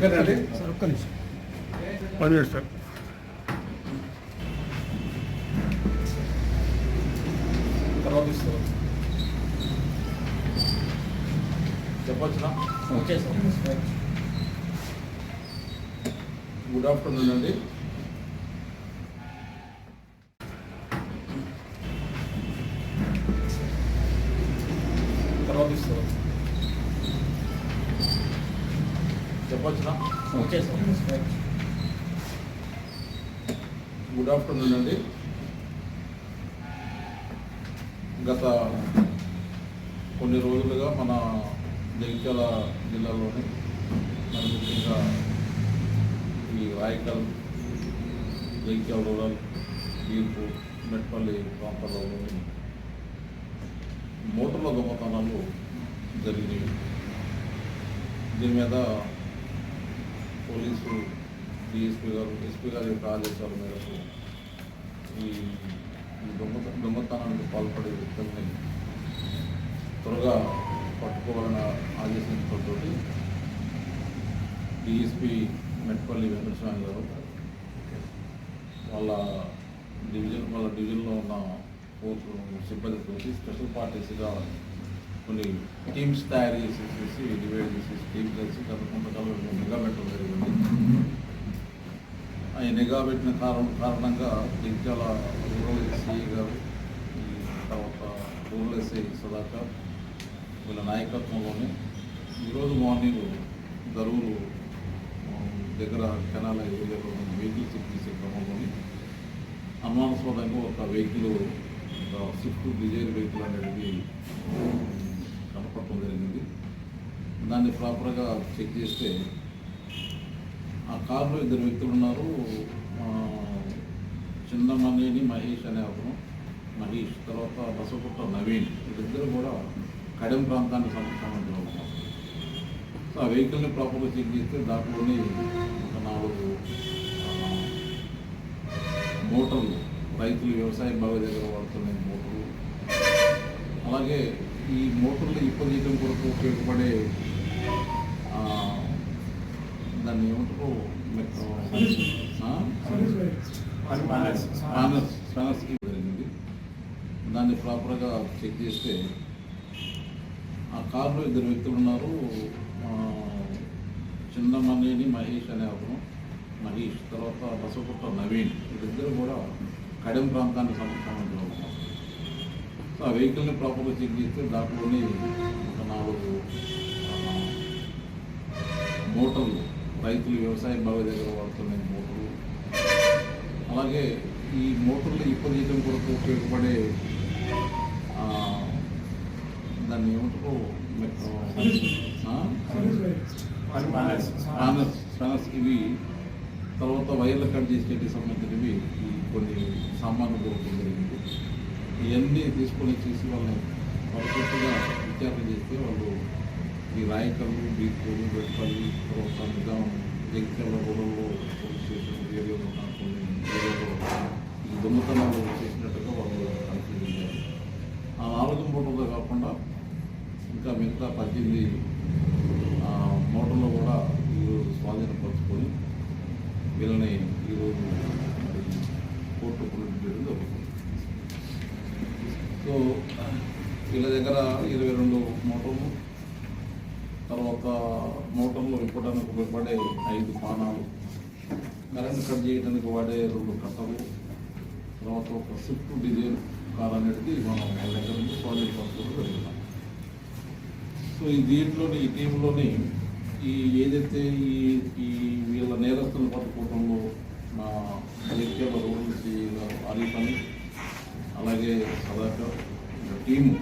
ఇక్కడ అంటే ఒక్క నిమిషం 1 మినిట్ సార్. తర్వాత ఇస్తారు చెప్పొచ్చునా? Okay sir. గుడ్ ఆఫ్టర్నూన్ అండి. తర్వాత ఇస్తారు చెప్పొచ్చునా? Okay sir. గుడ్ ఆఫ్టర్నూన్ అండి. గత కొన్ని రోజులుగా మన జగిత్యాల జిల్లాలోని మరి ముఖ్యంగా ఈ రాయకల్, జగిత్యాల రూరల్, ఈర్పు, మెట్పల్లి ప్రాంతాల్లోని మోటార్ల దొంగతనాలు జరిగినాయి. దీని మీద పోలీసు ఎస్పీ గారి యొక్క ఆదేశాల మేరకు ఈ దొంగతనానికి పాల్పడే వ్యక్తుల్ని త్వరగా పట్టుకోవాలని ఆదేశించడంతో డిఎస్పీ మెట్పల్లి వెంకటస్వామి గారు వాళ్ళ డివిజన్లో ఉన్న కోర్టు సిబ్బందితో స్పెషల్ పార్టీస్గా కొన్ని టీమ్స్ తయారు చేసేసి డివైడ్ చేసేసి టీమ్స్ కలిసి గత కొంతకాలం నిఘా పెట్టడం జరిగింది. ఈ నిఘా పెట్టిన కారణంగా జగిత్యాల రూరల్ ఎస్ఐ గారు, తర్వాత రూరల్ ఎస్ఐ సుధాకర్ వీళ్ళ నాయకత్వంలోనే ఈరోజు మార్నింగ్ దరువులు దగ్గర కెనాల ఏరియాలో వెహికల్స్ తీసే క్రమంలోని అనుమానాస్పదంగా ఒక వెహికల్, స్విఫ్ట్ డిజైర్ వెహికల్ అనేది కనపడటం జరిగింది. దాన్ని ప్రాపర్గా చెక్ చేస్తే ఆ కారులో 2 వ్యక్తులు ఉన్నారు. చిన్నమనేని మహేష్ అనే అతను, మహేష్, తర్వాత బసపుట్ట నవీన్, వీళ్ళిద్దరు కూడా కడెం ప్రాంతానికి సంబంధించిన ఉన్నారు. సో ఆ వెహికల్ని ప్రాపర్గా చెక్ చేస్తే దాంట్లోని ఒక 4 మోటార్లు, రైతులు వ్యవసాయ బావి దగ్గర వాడుతున్న మోటార్లు, అలాగే ఈ మోటార్లు ఇప్పదీయడం కొరకు ఉపయోగపడే దాన్ని ఏమంటారు స్పానర్స్కి జరిగింది. దాన్ని ప్రాపర్గా చెక్ చేస్తే ఆ కారులో 2 వ్యక్తులు ఉన్నారు. చిన్నమనేని మహేష్ అనే అతను, మహేష్, తర్వాత బసపుట్ట నవీన్, వీళ్ళిద్దరు కూడా కడెం ప్రాంతానికి సంబంధించిన ఉన్నారు. సో ఆ వెహికల్ని ప్రాపర్గా చెక్ చేస్తే దాంట్లోని ఒక 4 మోటార్లు, రైతులు వ్యవసాయ బావి దగ్గర వాడుతున్న మోటార్లు, అలాగే ఈ మోటార్లు ఇప్పదీయడం కొరకు ఉపయోగపడే దాన్ని ఏమంటారు స్పానర్స్ ఇవి, తర్వాత వైర్లు కట్ చేసేటికి సంబంధించినవి ఈ కొన్ని సామాన్లు దొరకడం జరిగింది. ఇవన్నీ తీసుకొని చేసి వాళ్ళని పర్ఫెక్ట్గా విచారణ చేస్తే వాళ్ళు ఈ రాయకల్లు, బీర్పూరు, మెట్పల్లి, తర్వాత నిజాం, జగిత్యాల రూరల్లో పోలీస్ స్టేషన్ ఏరియాలో కొన్ని ఏరియాలో ఈ దొంగతనాలు చేసినట్టుగా వాళ్ళు కన్ఫ్యూజ్. ఆ 4 మోటార్లు కాకుండా ఇంకా మిగతా 18 మోటార్లు కూడా ఈరోజు స్వాధీనపరుచుకొని వీళ్ళని ఈరోజు మరి కోర్టు ప్రొడ్యూస్ జరుగుతుంది. సో వీళ్ళ దగ్గర 22 మోటార్లు, తర్వాత మోటార్లు ఇప్పడానికి ఉపయోగపడే 5 పానాలు, కరెంట్ కట్ చేయడానికి వాడే 2 కట్టలు, తర్వాత ఒక స్విఫ్ట్ డిజైర్ కార్ అనేది మనం వాళ్ళ దగ్గర నుంచి స్వాధీనపరచుకోవడం జరుగుతాం. సో ఈ దీంట్లోని ఈ టీంలోని ఈ ఏదైతే ఈ వీళ్ళ నేరస్తులను పట్టుకోవడంలో మా జగిత్యాల రూరల్ సిఐ గారు ఆరిఫ్ అని, అలాగే సదాకర్ టీము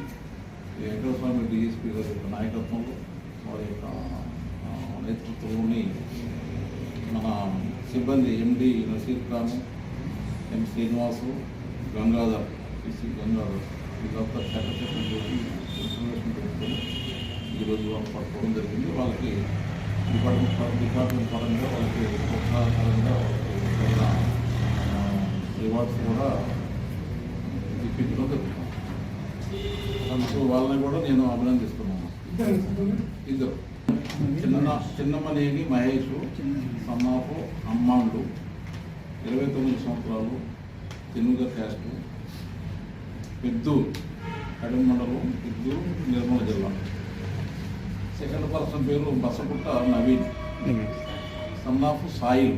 వెంకటస్వామి డిఎస్పీ గారి యొక్క నాయకత్వంలో, వారి యొక్క నేతృత్వంలోని మన సిబ్బంది ఎండి నసీర్ ఖాన్, ఎం శ్రీనివాసు, గంగాధర్, సిసి గంగాధర్, వీళ్ళంతా చట్టచట్టం చేసి ఇన్ఫర్మేషన్ పెట్టుకొని ఈరోజు వాళ్ళు పట్టుకోవడం జరిగింది. వాళ్ళకి డిపార్ట్మెంట్ పరంగా వాళ్ళకి ప్రోత్సాహకరంగా రివార్డ్స్ కూడా ఇప్పించడం జరుగుతుంది. సో వాళ్ళని కూడా నేను అభినందిస్తున్నాను. 2 చిన్న చిన్నమనేని మహేష్, సన్నాపు అమ్మాండు, 29 సంవత్సరాలు, తెనుగ క్యాస్టు, పెద్దూరు కడిమ మండలం, పెద్దూరు, నిర్మల్ జిల్లా. సెకండ్ పర్సన్ పేరు బసపుట్ట నవీన్, సన్నాపు సాయి,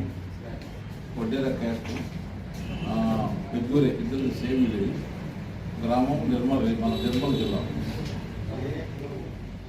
వడ్డేర క్యాస్టు, పెద్దూరే, ఇద్దరు సేమ్ విలేజ్, గ్రామం నిర్మల్ జిల్లా.